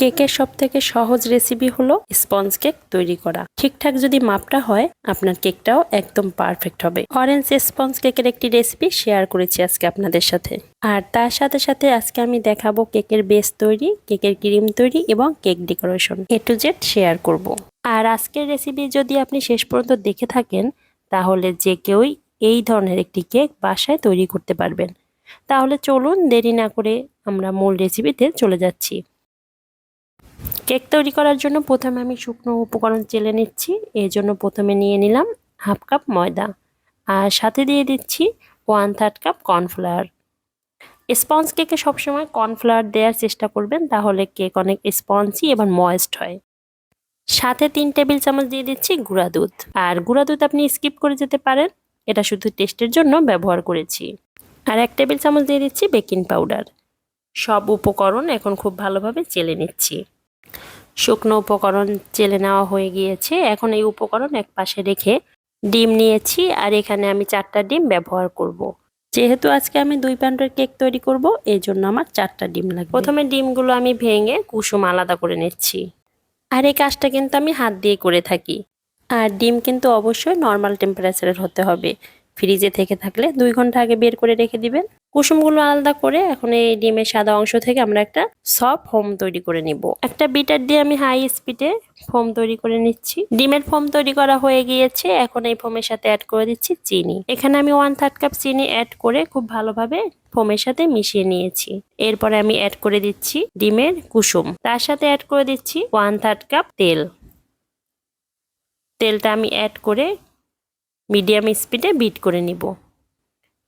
কেকের সবথেকে সহজ রেসিপি হলো স্পঞ্জ কেক তৈরি করা। ঠিকঠাক যদি মাপটা হয় আপনার কেকটাও একদম পারফেক্ট হবে। অরেঞ্জ স্পঞ্জ কেকের একটি রেসিপি শেয়ার করেছি আজকে আপনাদের সাথে। আর তার সাথে সাথে আজকে আমি দেখাবো কেকের বেস তৈরি, কেকের ক্রিম তৈরি এবং cake decoration A to Z share করব। আর আজকের রেসিপি যদি আপনি শেষ পর্যন্ত দেখে থাকেন তাহলে যে কেউই এই ধরনের একটি কেক বাসায় তৈরি করতে পারবেন। তাহলে চলুন দেরি না করে আমরা মূল রেসিপিতে চলে যাচ্ছি। কেক তৈরি করার জন্য প্রথমে আমি শুকনো উপকরণ চেলে নিচ্ছি। এর জন্য প্রথমে নিয়ে নিলাম হাফ কাপ ময়দা আর সাথে দিয়ে দিচ্ছি 1/3 কাপ কর্নফ্লাওয়ার। স্পঞ্জ কেকে সবসময় কর্নফ্লাওয়ার দেওয়ার চেষ্টা করবেন, তাহলে কেক অনেক স্পঞ্জি এবং ময়েস্ট হয়। সাথে 3 টেবিল চামচ দিয়ে দিচ্ছি গুঁড়া দুধ। আর গুঁড়া দুধ আপনি স্কিপ করে যেতে পারেন, এটা শুধু টেস্টের জন্য ব্যবহার করেছি। আর 1 টেবিল চামচ দিয়ে দিচ্ছি বেকিং পাউডার। সব উপকরণ এখন খুব ভালোভাবে চেলে নিচ্ছি। শুকনো উপকরণ চেলে নেওয়া হয়ে গিয়েছে। এখন এই উপকরণ এক পাশে রেখে ডিম নিয়েছি, আর এখানে আমি 4টা ডিম ব্যবহার করব। যেহেতু আজকে আমি 2 পাউন্ডের কেক তৈরি করব, এই জন্য আমার 4টা ডিম লাগবে। প্রথমে ডিমগুলো আমি ভেঙে কুসুম আলাদা করে নিচ্ছি। আর এই কাজটা কিন্তু আমি হাত দিয়ে করে থাকি। আর ডিম কিন্তু অবশ্যই নর্মাল টেম্পারেচারের হতে হবে। ফ্রিজে থেকে থাকলে 2 ঘন্টা আগে বের করে রেখে দিবেন। কুসুমগুলো আলাদা করে এখন এই ডিমের সাদা অংশ থেকে আমরা একটা সফট ফোম তৈরি করে নিব। একটা বিটার দিয়ে আমি হাই স্পিডে ফোম তৈরি করে নিচ্ছি। ডিমের ফোম তৈরি করা হয়ে গিয়েছে। এখন এই ফোমের সাথে অ্যাড করে দিচ্ছি চিনি। এখানে আমি 1/3 কাপ চিনি অ্যাড করে খুব ভালোভাবে ফোমের সাথে মিশিয়ে নিয়েছি। এরপরে আমি অ্যাড করে দিচ্ছি ডিমের কুসুম। তার সাথে অ্যাড করে দিচ্ছি 1/3 কাপ তেল। তেলটা আমি অ্যাড করে মিডিয়াম স্পিডে বিট করে নিব।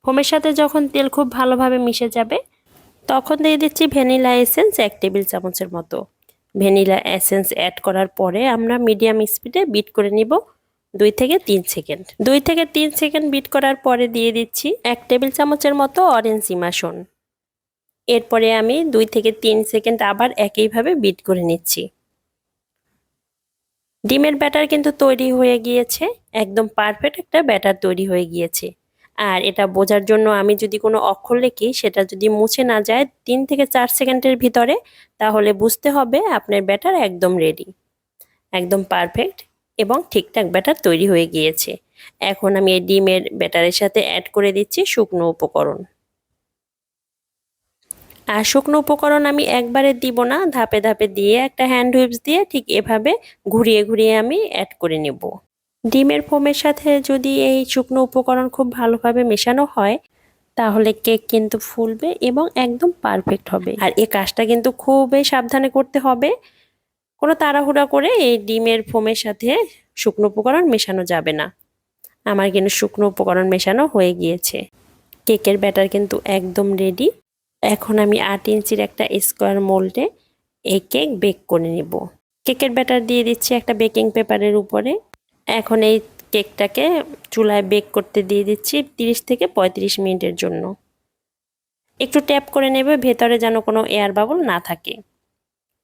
ফোমের সাথে যখন তেল খুব ভালোভাবে মিশে যাবে তখন দিয়ে দিচ্ছি ভ্যানিলা এসেন্স 1 টেবিল চামচের মতো। ভ্যানিলা এসেন্স অ্যাড করার পরে আমরা মিডিয়াম স্পিডে বিট করে নিব 2 থেকে 3 সেকেন্ড। 2 থেকে 3 সেকেন্ড বিট করার পরে দিয়ে দিচ্ছি 1 টেবিল চামচের মতো অরেঞ্জ ইমাশন। এরপরে আমি 2 থেকে 3 সেকেন্ড আবার একইভাবে বিট করে নিচ্ছি। ডিমের ব্যাটার কিন্তু তৈরি হয়ে গিয়েছে, একদম পারফেক্ট একটা ব্যাটার তৈরি হয়ে গিয়েছে। আর এটা বোঝার জন্য আমি যদি কোনো অক্ষর লিখি সেটা যদি মুছে না যায় 3 থেকে 4 সেকেন্ডের ভিতরে, তাহলে বুঝতে হবে আপনার ব্যাটার একদম রেডি, একদম পারফেক্ট এবং ঠিকঠাক ব্যাটার তৈরি হয়ে গিয়েছে। এখন আমি এই ডিমের ব্যাটারের সাথে অ্যাড করে দিচ্ছি শুকনো উপকরণ। আর শুকনো উপকরণ আমি একবারে দিব না, ধাপে ধাপে দিয়ে একটা হ্যান্ড হুইপস দিয়ে ঠিক এভাবে ঘুরিয়ে ঘুরিয়ে আমি অ্যাড করে নেব। ডিমের ফোমের সাথে যদি এই শুকনো উপকরণ খুব ভালোভাবে মেশানো হয় তাহলে কেক কিন্তু ফুলবে এবং একদম পারফেক্ট হবে। আর এই কাজটা কিন্তু খুবই সাবধানে করতে হবে। কোনো তাড়াহুড়া করে এই ডিমের ফোমের সাথে শুকনো উপকরণ মেশানো যাবে না। আমার কিন্তু শুকনো উপকরণ মেশানো হয়ে গিয়েছে। কেকের ব্যাটার কিন্তু একদম রেডি। এখন আমি 8 ইঞ্চির একটা স্কোয়ার মোল্ডে এই কেক বেক করে নেব। কেকের ব্যাটার দিয়ে দিচ্ছি একটা বেকিং পেপারের উপরে। এখন এই কেকটাকে চুলায় বেক করতে দিয়ে দিচ্ছি 30 থেকে 35 মিনিটের জন্য। একটু ট্যাপ করে নেবে ভেতরে যেন কোনো এয়ার বাবল না থাকে।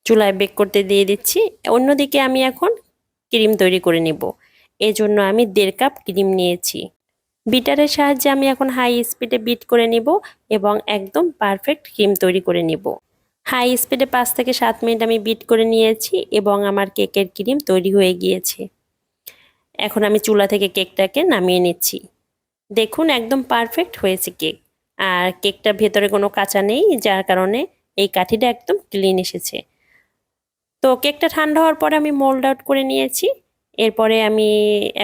চুলায় বেক করতে দিয়ে দিচ্ছি। অন্যদিকে আমি এখন ক্রিম তৈরি করে নেব। এজন্য আমি 1.5 কাপ ক্রিম নিয়েছি। বিটারের সাহায্যে আমি এখন হাই স্পিডে বিট করে নিব এবং একদম পারফেক্ট ক্রিম তৈরি করে নিব। হাই স্পিডে 5 থেকে 7 মিনিট আমি বিট করে নিয়েছি এবং আমার কেকের ক্রিম তৈরি হয়ে গিয়েছে। এখন আমি চুলা থেকে কেকটাকে নামিয়ে নিচ্ছি। দেখুন একদম পারফেক্ট হয়েছে কেক। আর কেকটার ভেতরে কোনো কাঁচা নেই, যার কারণে এই কাঠিটা একদম ক্লিন এসেছে। তো কেকটা ঠান্ডা হওয়ার পরে আমি মোল্ড আউট করে নিয়েছি। এরপরে আমি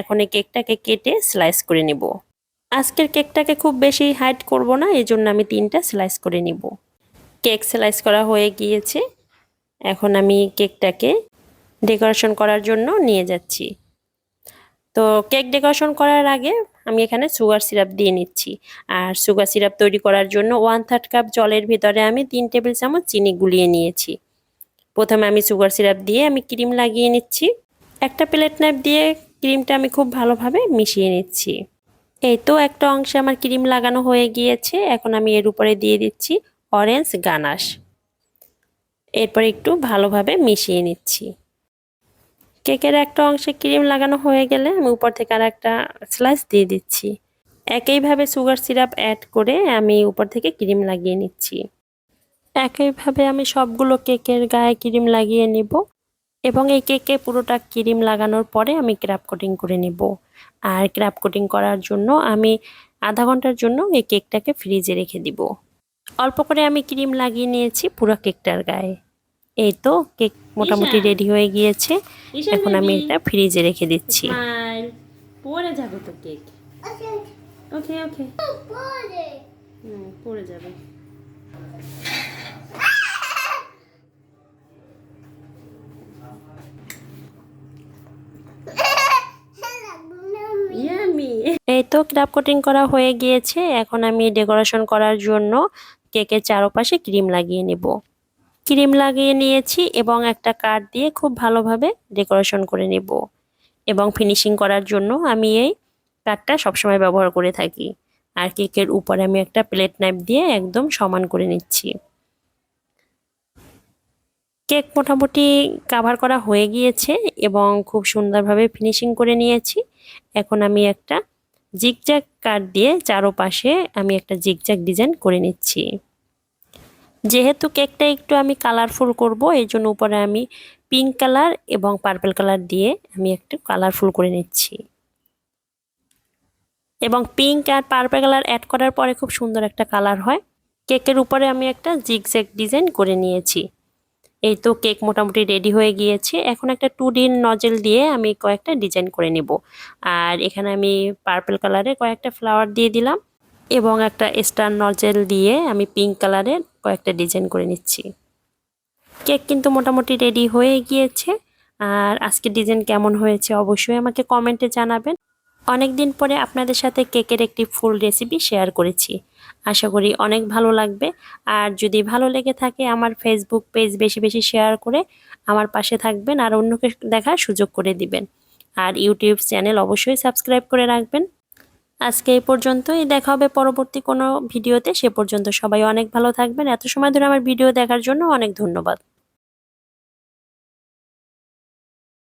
এখন এই কেকটাকে কেটে স্লাইস করে নেব। আজকের কেকটাকে খুব বেশি হাইট করব না, এই জন্য আমি 3টা স্লাইস করে নিব। কেক স্লাইস করা হয়ে গিয়েছে। এখন আমি কেকটাকে ডেকোরেশন করার জন্য নিয়ে যাচ্ছি। তো কেক ডেকোরেশন করার আগে আমি এখানে সুগার সিরাপ দিয়ে নিচ্ছি। আর সুগার সিরাপ তৈরি করার জন্য 1/3 কাপ জলের ভিতরে আমি 3 টেবিল চামচ চিনি গুলিয়ে নিয়েছি। প্রথমে আমি সুগার সিরাপ দিয়ে আমি ক্রিম লাগিয়ে নিচ্ছি। একটা প্লেট নাইফ দিয়ে ক্রিমটা আমি খুব ভালোভাবে মিশিয়ে নিচ্ছি। এই তো একটা অংশে আমার ক্রিম লাগানো হয়ে গিয়েছে। এখন আমি এর উপরে দিয়ে দিচ্ছি অরেঞ্জ গানাশ। এরপর একটু ভালোভাবে মিশিয়ে নিচ্ছি। কেকের একটা অংশে ক্রিম লাগানো হয়ে গেলে আমি উপর থেকে আর একটা স্লাইস দিয়ে দিচ্ছি। একইভাবে সুগার সিরাপ অ্যাড করে আমি উপর থেকে ক্রিম লাগিয়ে নিচ্ছি। একইভাবে আমি সবগুলো কেকের গায়ে ক্রিম লাগিয়ে নিব এবং এই কেকে পুরোটা ক্রিম লাগানোর পরে আমি ক্র্যাপ কোটিং করে নিব। আর ক্র্যাপ কোটিং করার জন্য আমি আধা ঘন্টার জন্য এই কেকটাকে ফ্রিজে রেখে দিব। অল্প করে আমি ক্রিম লাগিয়ে নিয়েছি পুরো কেকটার গায়ে। এই তো কেক মোটামুটি রেডি হয়ে গিয়েছে। এখন আমি এটা ফ্রিজে রেখে দিচ্ছি। পড়ে যাবে তো কেক। ওকে ওকে পড়ে যাবে। এই তো ক্র্যাপ কোটিং করা হয়ে গিয়েছে। এখন আমি ডেকোরেশন করার জন্য কেকের চারপাশে ক্রিম লাগিয়ে নেব। ক্রিম লাগিয়ে নিয়েছি এবং একটা কাঠ দিয়ে খুব ভালোভাবে ডেকোরেশন করে নেব। এবং ফিনিশিং করার জন্য আমি এই কাঠটা সবসময় ব্যবহার করে থাকি। আর কেকের উপরে আমি একটা প্লেট নাইফ দিয়ে একদম সমান করে নিচ্ছি। কেক মোটামুটি কাভার করা হয়ে গিয়েছে এবং খুব সুন্দরভাবে ফিনিশিং করে নিয়েছি। এখন আমি একটা জিগজ্যাগ কাট দিয়ে চারপাশে আমি একটা জিগজ্যাগ ডিজাইন করে নিচ্ছি। যেহেতু কেকটা একটু আমি কালারফুল করব, এই জন্য উপরে আমি পিঙ্ক কালার এবং পার্পল কালার দিয়ে আমি একটু কালারফুল করে নিচ্ছি। এবং পিঙ্ক আর পার্পল কালার অ্যাড করার পরে খুব সুন্দর একটা কালার হয়। কেকের উপরে আমি একটা জিগজ্যাগ ডিজাইন করে নিয়েছি। এই তো কেক মোটামুটি রেডি হয়ে গিয়েছে। এখন একটা 2D নজেল দিয়ে আমি কয়েকটা ডিজাইন করে নেব। আর এখানে আমি পার্পল কালারের কয়েকটা ফ্লাওয়ার দিয়ে দিলাম এবং একটা স্টার নজেল দিয়ে আমি পিঙ্ক কালারের কয়েকটা ডিজাইন করে নিচ্ছি। কেক কিন্তু মোটামুটি রেডি হয়ে গিয়েছে। আর আজকে ডিজাইন কেমন হয়েছে অবশ্যই আমাকে কমেন্টে জানাবেন। অনেক দিন পরে আপনাদের সাথে কেকের একটি ফুল রেসিপি শেয়ার করেছি। আশা করি অনেক ভালো লাগবে। আর যদি ভালো লেগে থাকে আমার ফেসবুক পেজ বেশি বেশি শেয়ার করে আমার পাশে থাকবেন আর অন্যকে দেখার সুযোগ করে দিবেন। আর ইউটিউব চ্যানেল অবশ্যই সাবস্ক্রাইব করে রাখবেন। আজকে এই পর্যন্তই, দেখা হবে পরবর্তী কোনো ভিডিওতে। সে পর্যন্ত সবাই অনেক ভালো থাকবেন। এত সময় ধরে আমার ভিডিও দেখার জন্য অনেক ধন্যবাদ।